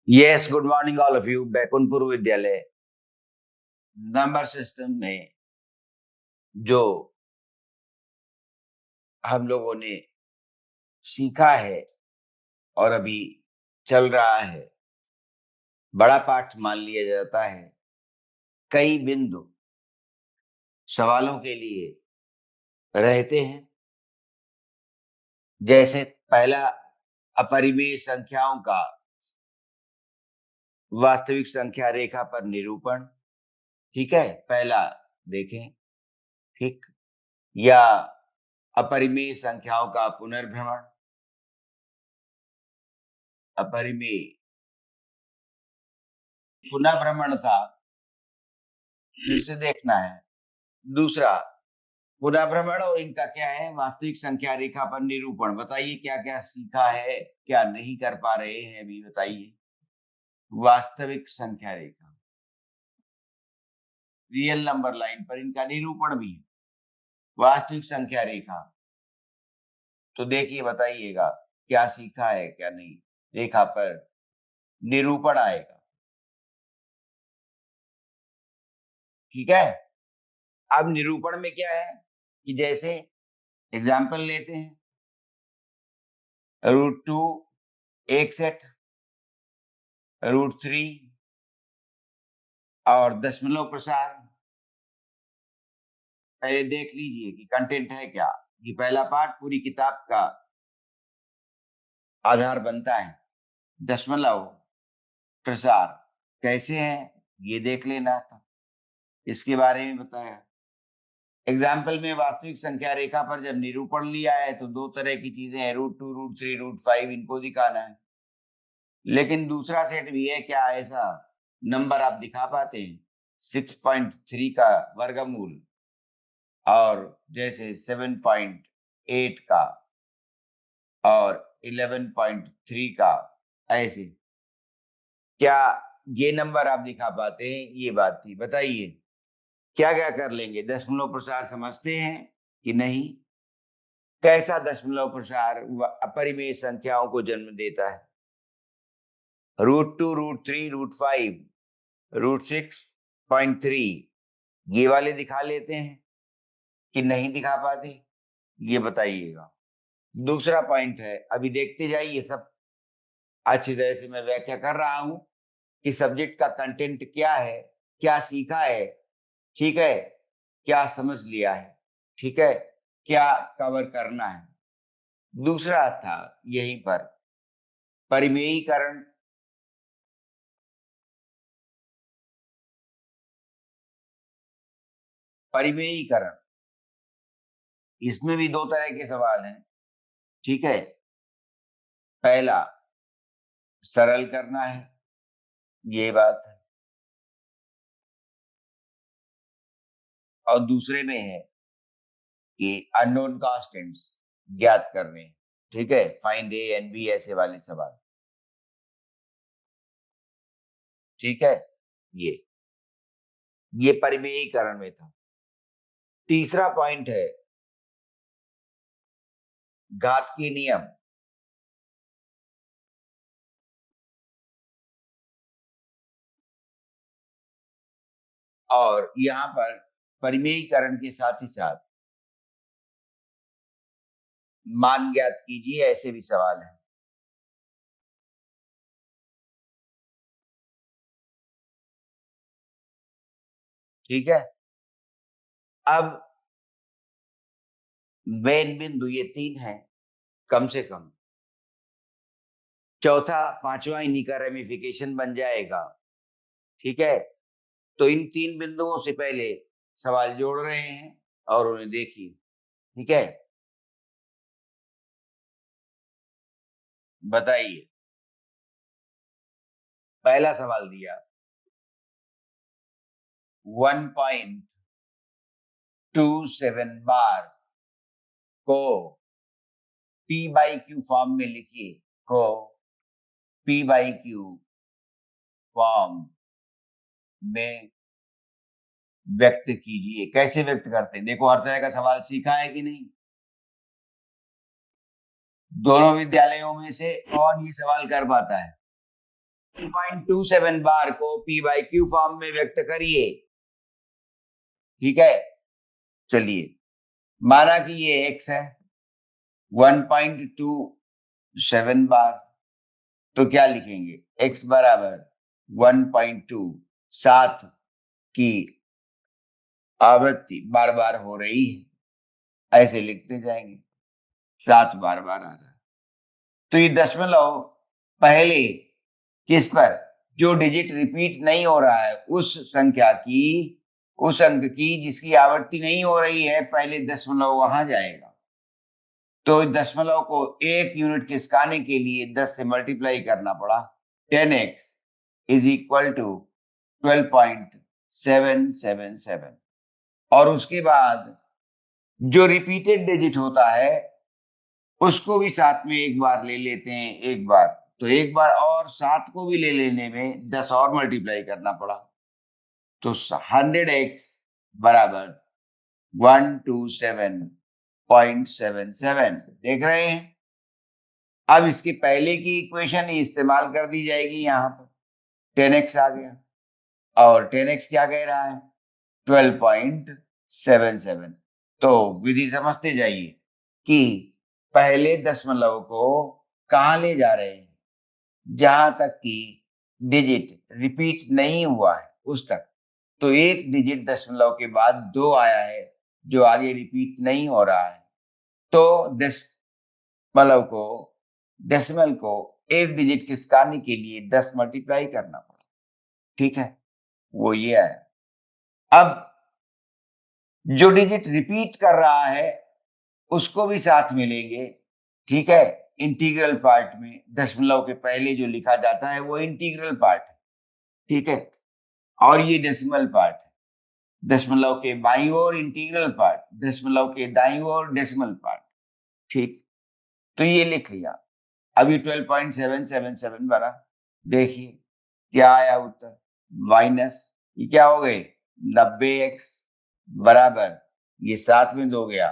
Yes, good morning all of you. Baikunth पूर्व विद्यालय number system में जो हम लोगों ने सीखा है और अभी चल रहा है, बड़ा पाठ मान लिया जाता है। कई बिंदु सवालों के लिए रहते हैं, जैसे पहला अपरिमेय संख्याओं का वास्तविक संख्या रेखा पर निरूपण। ठीक है, पहला देखें। ठीक, या अपरिमेय संख्याओं का पुनर्भ्रमण। अपरिमेय पुनर्भ्रमण था, फिर से देखना है। दूसरा पुनर्भ्रमण और इनका क्या है, वास्तविक संख्या रेखा पर निरूपण। बताइए क्या क्या सीखा है, क्या नहीं कर पा रहे हैं अभी, बताइए। वास्तविक संख्या रेखा, रियल नंबर लाइन पर इनका निरूपण भी है। वास्तविक संख्या रेखा, तो देखिए बताइएगा क्या सीखा है क्या नहीं। रेखा पर निरूपण आएगा। ठीक है, अब निरूपण में क्या है कि जैसे एग्जाम्पल लेते हैं, √2 एक सेट, √3 और दशमलव प्रसार। पहले देख लीजिए कि कंटेंट है क्या। ये पहला पार्ट पूरी किताब का आधार बनता है। दशमलव प्रसार कैसे है ये देख लेना था, इसके बारे में बताया। एग्जाम्पल में वास्तविक संख्या रेखा पर जब निरूपण लिया है तो दो तरह की चीजें हैं, √2 √3 √5, इनको दिखाना है। लेकिन दूसरा सेट भी है, क्या ऐसा नंबर आप दिखा पाते हैं 6.3 का वर्गमूल और जैसे 7.8 का और 11.3 का, ऐसे क्या ये नंबर आप दिखा पाते हैं? ये बात थी। बताइए क्या क्या कर लेंगे। दशमलव प्रसार समझते हैं कि नहीं? कैसा दशमलव प्रसार अपरिमेय संख्याओं को जन्म देता है? √2 √3 √5 √6.3, ये वाले दिखा लेते हैं कि नहीं दिखा पाते, ये बताइएगा। दूसरा पॉइंट है, अभी देखते जाइए सब अच्छी तरह से मैं व्याख्या कर रहा हूं कि सब्जेक्ट का कंटेंट क्या है, क्या सीखा है। ठीक है, क्या समझ लिया है। ठीक है, क्या कवर करना है। दूसरा था यहीं पर परिमेयीकरण। परिमेयीकरण, इसमें भी दो तरह के सवाल हैं। ठीक है, पहला सरल करना है, ये बात है, और दूसरे में है कि अननोन कांस्टेंट्स ज्ञात करने हैं। ठीक है, फाइंड ए एंड बी, ऐसे वाले सवाल। ठीक है, ये परिमेयीकरण में था। तीसरा पॉइंट है घात की नियम। और यहाँ पर परिमेयीकरण के साथ ही साथ मान ज्ञात कीजिए, ऐसे भी सवाल हैं। ठीक है, अब मेन बिंदु ये तीन है कम से कम। चौथा पांचवा इन्हीं का रेमिफिकेशन बन जाएगा। ठीक है, तो इन तीन बिंदुओं से पहले सवाल जोड़ रहे हैं और उन्हें देखिए। ठीक है, बताइए। पहला सवाल दिया 1.27 बार को P/Q फॉर्म में लिखिए। को P/Q फॉर्म में व्यक्त कीजिए। कैसे व्यक्त करते हैं? देखो, हर तरह का सवाल सीखा है कि नहीं? दोनों विद्यालयों में से कौन ये सवाल कर पाता है? 1.27 बार को P बाई Q फॉर्म में व्यक्त करिए। ठीक है, चलिए माना कि ये x है 1.27 बार, तो क्या लिखेंगे? x बराबर 1.2 7 की आवृत्ति बार बार हो रही है, ऐसे लिखते जाएंगे, 7 बार बार आ रहा है। तो ये दशमलव पहले किस पर, जो डिजिट रिपीट नहीं हो रहा है उस संख्या की, उस अंक की जिसकी आवृत्ति नहीं हो रही है, पहले दशमलव वहां जाएगा। तो दशमलव को 1 यूनिट खिसकाने के लिए 10 से मल्टीप्लाई करना पड़ा। 10x is equal to 12.777। और उसके बाद जो रिपीटेड डिजिट होता है उसको भी साथ में एक बार ले लेते हैं, एक बार, तो एक बार और 7 को भी ले लेने में 10 और मल्टीप्लाई करना पड़ा। तो 100x बराबर 127.77 देख रहे हैं। अब इसके पहले की इक्वेशन ही इस्तेमाल कर दी जाएगी, यहाँ पर 10x आ गया और 10x क्या कह रहा है? 12.77। तो विधि समझते जाइए कि पहले दशमलव को कहाँ ले जा रहे हैं, जहां तक कि डिजिट रिपीट नहीं हुआ है उस तक। तो एक डिजिट दशमलव के बाद 2 आया है जो आगे रिपीट नहीं हो रहा है, तो डेसिमल को एक डिजिट खिसकाने के लिए 10 मल्टीप्लाई करना पड़ा। ठीक है, वो ये है। अब जो डिजिट रिपीट कर रहा है उसको भी साथ में लेंगे। ठीक है, इंटीग्रल पार्ट में दशमलव के पहले जो लिखा जाता है वो इंटीग्रल पार्ट है। ठीक है, और ये डेसिमल पार्ट है। दशमलव के बाईं ओर इंटीग्रल पार्ट, दशमलव के दाईं ओर डेसिमल पार्ट। ठीक, तो ये लिख लिया। अभी 12.777 बना, देखिए क्या आया उत्तर, माइनस ये क्या हो गए 90x बराबर, ये 7 में 2 गया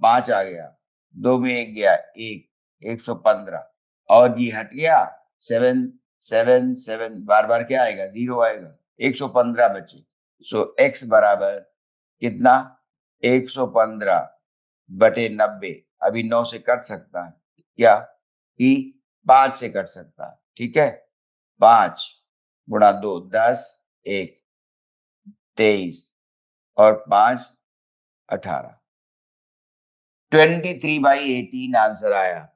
5 आ गया, 2 में 1 गया 1, 115, और ये हट गया 7 7 7 बार बार क्या आएगा 0 आएगा, 115 बचे। सो x बराबर कितना 115 बटे 90, अभी 9 से कट सकता है क्या कि 5 से कट सकता है। ठीक है, 5 गुणा 2 10, 1 23 और 5 18, 23/18 आंसर आया।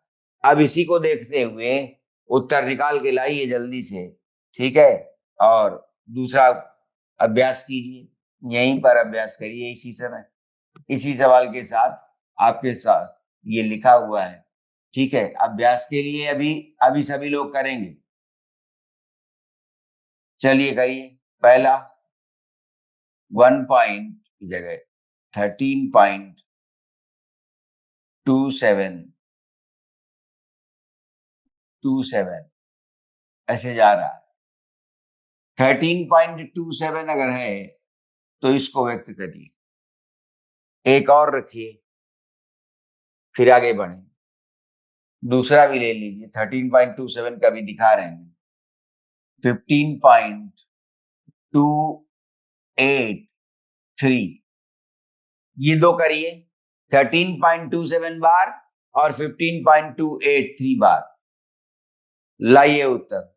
अब इसी को देखते हुए उत्तर निकाल के लाइए जल्दी से। ठीक है, और दूसरा अभ्यास कीजिए, यहीं पर अभ्यास करिए इसी समय, इसी सवाल के साथ आपके साथ ये लिखा हुआ है। ठीक है, अभ्यास के लिए अभी अभी सभी लोग करेंगे। चलिए करिए। पहला 1 पॉइंट की जगह 13.2727 ऐसे जा रहा है। 13.27 अगर है तो इसको व्यक्त करिए, एक और रखिए, फिर आगे बढ़े। दूसरा भी ले लीजिए, 13.27 का भी दिखा रहे हैं, 15.283, ये दो करिए, 13.27 बार और 15.283 बार। लाइए उत्तर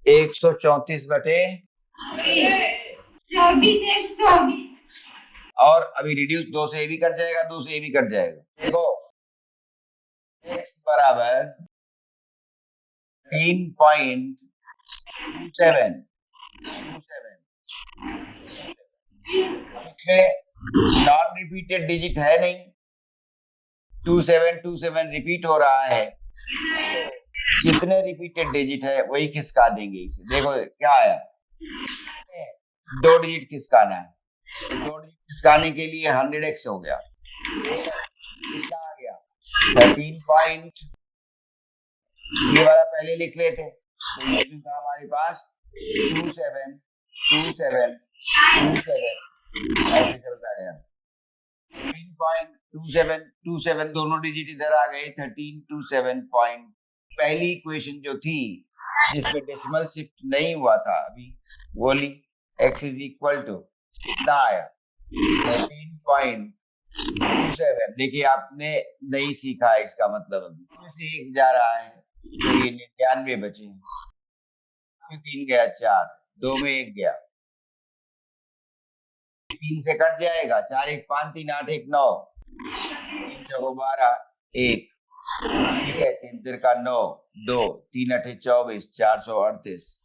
134 बटे 24, और अभी रिड्यूस 2 से ये भी कट जाएगा, 2 से ये भी कट जाएगा। देखो x बराबर 3.27, इसमें नॉन रिपीटेड डिजिट है नहीं, 2727 रिपीट हो रहा है, कितने रिपीटेड डिजिट है वही खिसका देंगे इसे। देखो क्या आया, 2 डिजिट खिसकाना है, 2 डिजिट खिसकाने के लिए 100x हो गया, कितना आ गया 13 पॉइंट, ये वाला पहले लिख लेते, तो ये था हमारे पास 272727 ऐसे चलता गया, 13.2727 दोनों डिजिट इधर आ गए 1327 पॉइंट। पहली इक्वेशन जो थी जिसमें डेसिमल शिफ्ट नहीं हुआ था अभी वो ली x इज इक्वल टू कितना आया 13.27। देखिए आपने नहीं सीखा है इसका मतलब अभी इसमें से एक जा रहा है तो ये 99 बचे हैं, 3 गया 4, 2 में 1 गया, 3 से कट जाएगा, 4 1 5 3 8 1 9, 3 चौको 12 1, ठीक है, 3 3 का 9 2 3 8 24 438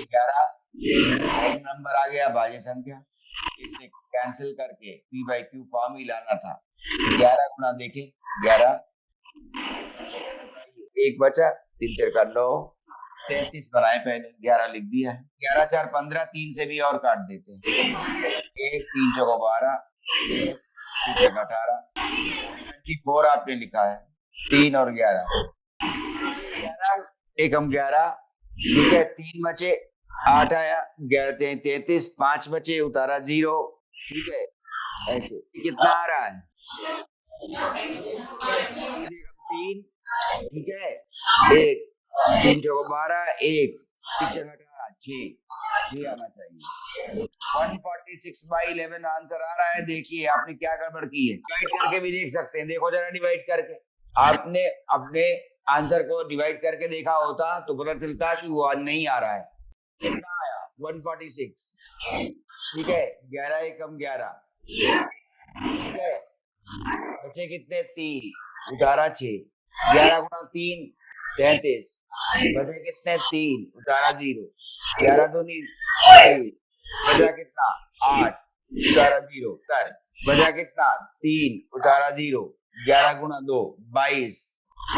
11 नंबर आ गया भाज्य संख्या। इससे कैंसिल करके p बाई क्यू फॉर्म ही लाना था। 11 गुना देखे 11 एक बचा 3 4 का 9 33 बनाए पहले 11 लिख दिया है। 11 4 15 3 से भी और काट देते हैं 1 3 चौको 12 3 18 24 आपने लिखा है 3 और 11 एकम 11, ठीक है, 3 बचे 8 आया 11 33 5 बचे उतारा 0, ठीक है, ऐसे कितना आ रहा है 3, ठीक है, 1 3 चौको 12 1 6 18 6 आना चाहिए 146/11 आंसर आ रहा है। देखिए आपने क्या गड़बड़ की है, डिवाइड करके भी देख सकते हैं, देखो जरा डिवाइड करके, आपने अपने आंसर को डिवाइड करके देखा होता तो पता चलता कि वो नहीं आ रहा है। कितना आया 146, ठीक है, 11 एकम 11, ठीक है, बचे कितने 3 उतारा 6, 11 गुना 3 33, बचे कितने 3 उतारा 0, 11 दूनी 22, बचा कितना 8 उतारा 0, बचा कितना 3 उतारा 0, 11 गुना 2 22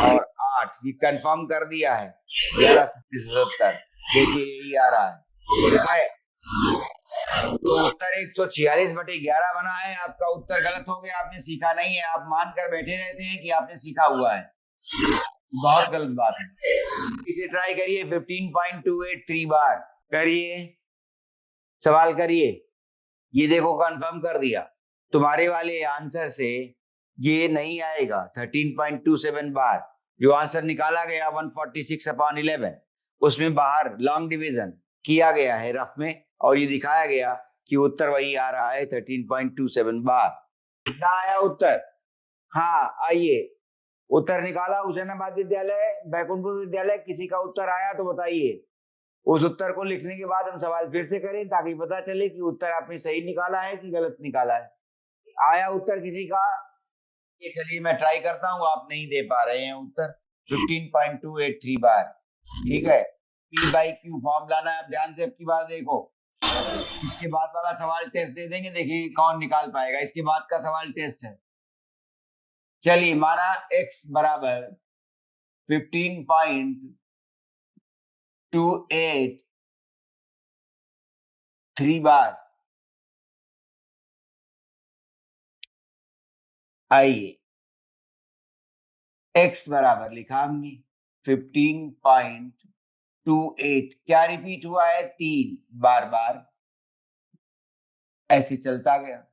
और 8, ये कंफर्म कर दिया है 1177। देखिए यही आ रहा है, तो उत्तर 146/11 बना है। आपका उत्तर गलत हो गया, आपने सीखा नहीं है, आप मानकर बैठे रहते हैं कि आपने सीखा हुआ है, बहुत गलत बात है। इसे ट्राई करिए 15.283 बार करिए, सवाल करिए, ये देखो कंफर्म कर दिया। तुम्हारे वाले आंसर से ये नहीं आएगा 13.27 बार, जो आंसर निकाला गया 146/11 उसमें बाहर लॉन्ग डिवीजन किया गया है रफ में और ये दिखाया गया कि उत्तर वही आ रहा है 13.27 बार। कितना आया उत्तर? हाँ आइए, उत्तर निकाला हुसैनाबाद विद्यालय बैकुंठपुर विद्यालय, किसी का उत्तर आया तो बताइए। उस उत्तर को लिखने के बाद हम सवाल फिर से करें ताकि पता चले कि उत्तर आपने सही निकाला है कि गलत निकाला है। आया उत्तर किसी का? ये चलिए मैं ट्राई करता हूँ, आप नहीं दे पा रहे हैं उत्तर 15.283 बार, ठीक है। p बाई क्यू फॉर्म लाना है, ध्यान से आपकी बात देखो, इसके बाद वाला सवाल टेस्ट दे देंगे, देखिए कौन निकाल पाएगा, इसके बाद का सवाल टेस्ट है। चलिए माना x बराबर 15.283 बार, आइए x बराबर लिखा हमने 15.28, क्या रिपीट हुआ है 3 बार बार, ऐसे चलता गया।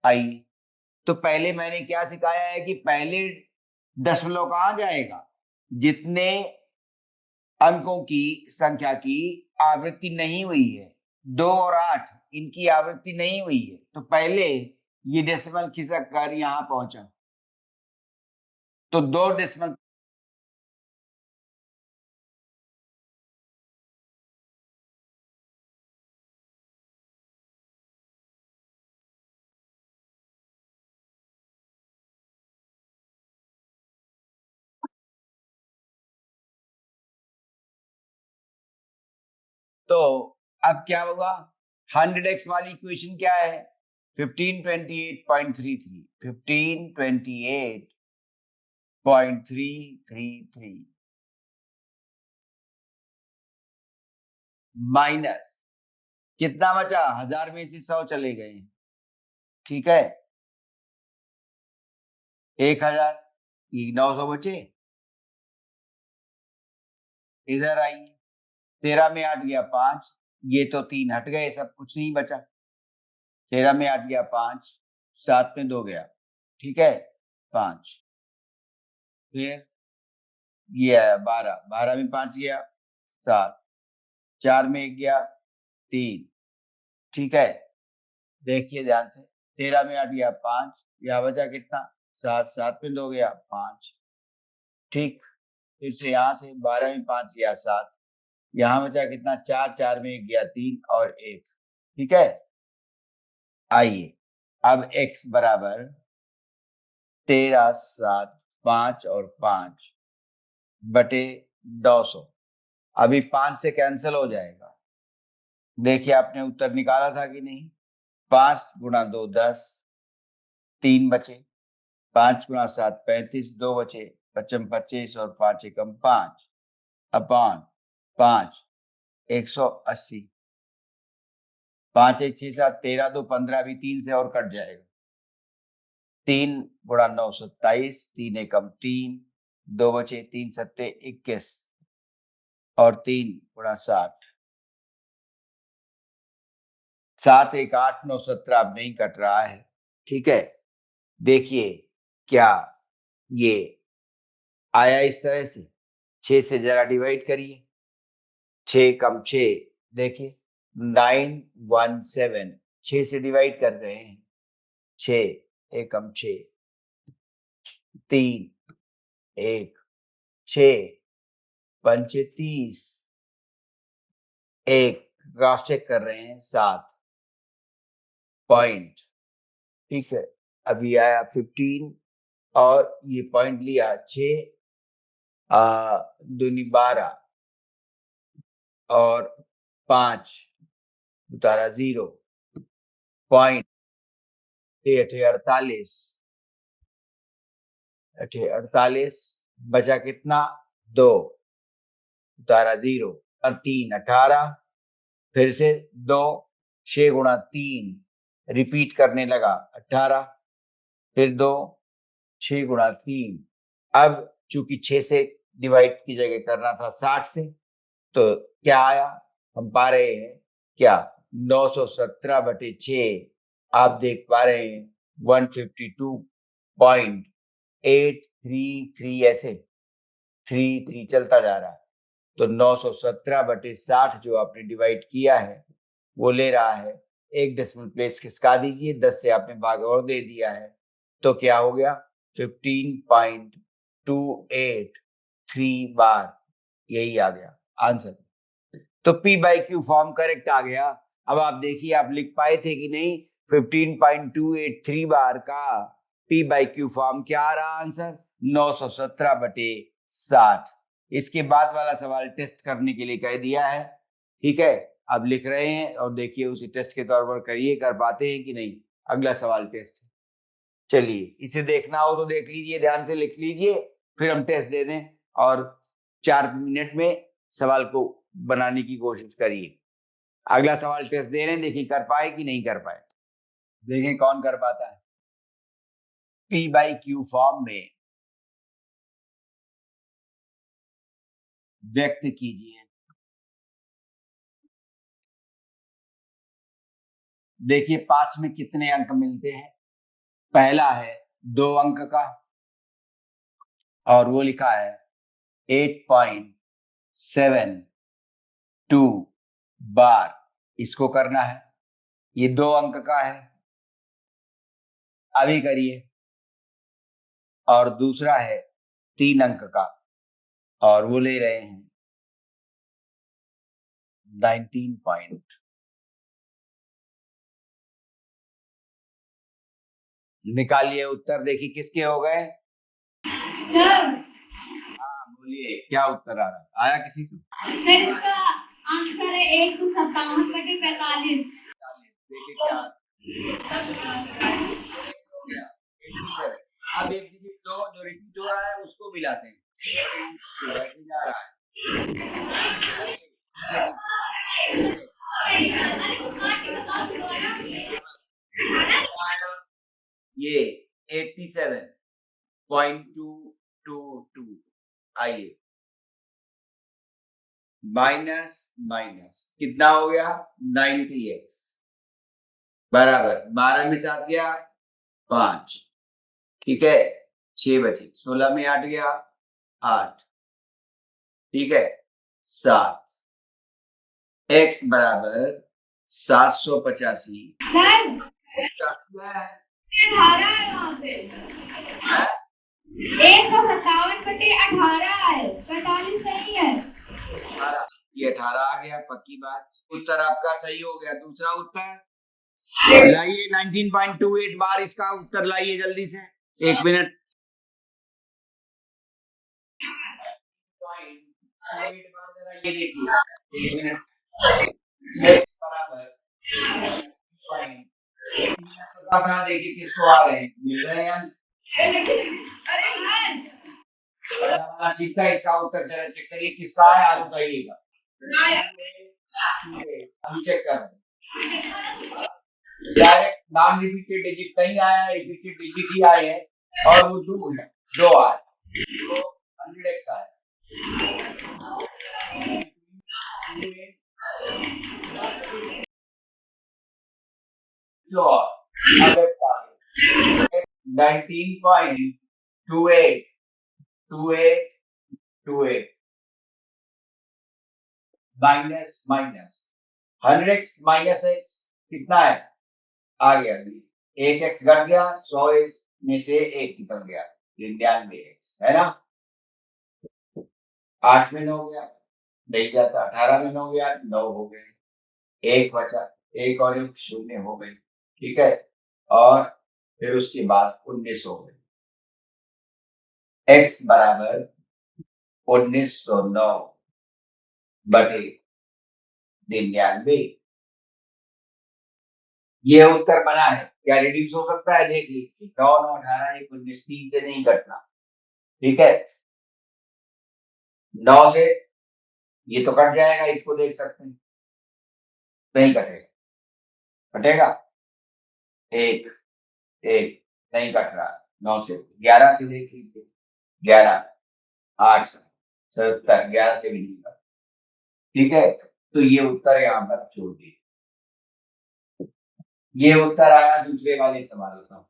आइए, तो पहले मैंने क्या सिखाया है कि पहले दशमलव कहां जाएगा, जितने अंकों की संख्या की आवृत्ति नहीं हुई है, 2 और 8 इनकी आवृत्ति नहीं हुई है, तो पहले ये डेसिमल खिसक कर यहां पहुंचा, तो 2 डेसिमल तो अब क्या होगा, 100x वाली इक्वेशन क्या है 1528.33, 1528.333 माइनस कितना बचा, 1000 में से 100 चले गए, ठीक है, 1000, ये 900 बचे, इधर आइए 13 में 8 गया 5, ये तो 3 हट गए, सब कुछ नहीं बचा, 13 में 8 गया 5, 7 में 2 गया, ठीक है, 5, फिर ये आया 12, 12 में 5 गया 7, 4 में 1 गया 3, ठीक है, देखिए ध्यान से, 13 में 8 गया 5, यहाँ बचा कितना 7, 7 में 2 गया 5, ठीक, फिर से यहाँ से 12 में 5 गया 7, यहाँ बचा कितना 4, 4 में 1 गया 3 और 1, ठीक है। आइए अब x बराबर 13, 7, 5 और 5 बटे 200, अभी 5 से कैंसिल हो जाएगा। देखिए आपने उत्तर निकाला था कि नहीं, 5 गुणा 2 10, 3 बचे, 5 गुणा 7 35, 2 बचे, 55 25 और 5 एकम 5 अपॉन 5 180, 5 1 6 7 13, 2 15, भी 3 से और कट जाएगा, 3 गुणा 9 27, 3 एकम 3, 2 बचे, 3 सत्ते 21 और 3 गुणा 60, 7 1 8 9 17 अब नहीं कट रहा है, ठीक है। देखिए क्या ये आया इस तरह से, 6 से जरा डिवाइड करिए, 6 कम 6, देखिए 917, 6 से डिवाइड कर रहे हैं, 6 एकम 6, 3 1 6 पंचे 30, 1 क्रॉस चेक कर रहे हैं 7 पॉइंट, ठीक है, अभी आया 15 और ये पॉइंट लिया 6 दूनी 12 और 5 उतारा 0, पॉइंट 48, 48 बचा कितना 2, उतारा 0 और 3 18, फिर से 2, 6 गुणा 3 रिपीट करने लगा 18, फिर 2, 6 गुणा 3, अब चूंकि 6 से डिवाइड की जगह करना था 60 से, तो क्या आया, हम पा रहे हैं क्या 917 बटे 6, आप देख पा रहे हैं 152.833, ऐसे 33 चलता जा रहा है, तो 917 बटे 60 जो आपने डिवाइड किया है वो ले रहा है, एक डेसिमल प्लेस खिसका दीजिए, 10 से आपने भाग और दे दिया है, तो क्या हो गया 15.283 बार, यही आ गया आंसर। तो P by Q form correct आ गया। अब आप देखिए आप लिख पाए थे कि नहीं, 15.283 बार का P बाई क्यू फॉर्म क्या आ रहा आंसर 917 बटे 60। इसके बाद वाला सवाल टेस्ट करने के लिए कह दिया है, ठीक है, अब लिख रहे हैं और देखिए उसी टेस्ट के तौर पर करिए, कर पाते हैं कि नहीं। अगला सवाल टेस्ट, चलिए इसे देखना हो तो देख लीजिए, ध्यान से लिख लीजिए, फिर हम टेस्ट दे दें और 4 मिनट में सवाल को बनाने की कोशिश करिए। अगला सवाल टेस्ट दे रहे हैं, देखिए कर पाए कि नहीं कर पाए, देखें कौन कर पाता है। P बाई क्यू फॉर्म में व्यक्त कीजिए, देखिए 5 में कितने अंक मिलते हैं, पहला है 2 अंक का और वो लिखा है 8.72 बार, इसको करना है, ये 2 अंक का है, अभी करिए। और दूसरा है 3 अंक का और वो ले रहे हैं 19 पॉइंट, निकालिए उत्तर, देखिए किसके हो गए। हाँ बोलिए क्या उत्तर आ रहा, आया किसी को। सर इसका आंसर है 157/45। देखिए क्या हो गया 87। अब एक डिजिट दो जो रिपीट हो रहा है उसको मिलाते हैं, तो ऐसे जा रहा है, ये 87.222, आइए माइनस माइनस कितना हो गया 90x बराबर 12 में 7 गया 5, ठीक है, 6 बचे, 16 में 8 गया, 8, ठीक है, 7, x बराबर 785। सर क्या है? 18 है वहाँ पे। 157/18 है, 45 नहीं है। 18, ये 18 आ गया, पक्की बात। उत्तर आपका सही हो गया। दूसरा उत्तर लाइए 19.28 बार इसका उत्तर लाइए जल्दी से, 1 मिनट। 0.28 बार जरा ये देखिए, 1 मिनट। x बराबर कहाँ देखिए किसको आ रहे हैं, मिल रहे हैं। ठीक है, इसका उत्तर जरा चेक करिए किसका है, आप बताइएगा। हम चेक कर रहे हैं, डायरेक्ट नॉन रिपीटेड डिजिट नहीं आया, रिपीटेड डिजिट ही आए हैं और वो 2 है, 2 आए, तो 100x आया। तो अगर 19.28 minus minus 100x minus x कितना है, आ गया, 1x घट गया, 100x में से 1 निकल गया, 99x है ना। 8 में 9 गया, नहीं जाता, 18 में 9 गया, 9 हो गए, 1 बचा, 1 और 1 शून्य हो गई, ठीक है, और फिर उसके बाद 19 हो गई। x बराबर 1909 बटे 99, ये उत्तर बना है। क्या रिड्यूस हो सकता है, देख लीजिए, 9 9 18 1 19 3 से नहीं कटना, ठीक है, 9 से ये तो कट जाएगा, इसको देख सकते हैं, नहीं कटेगा, कटेगा, 1 1 नहीं कट रहा, 9 से 11 से देख लीजिए, 11 8 77 11 से भी नहीं कट, ठीक है, तो ये उत्तर यहाँ पर छोड़ दिए। ये उत्तर आया दूसरे वाले सवाल का।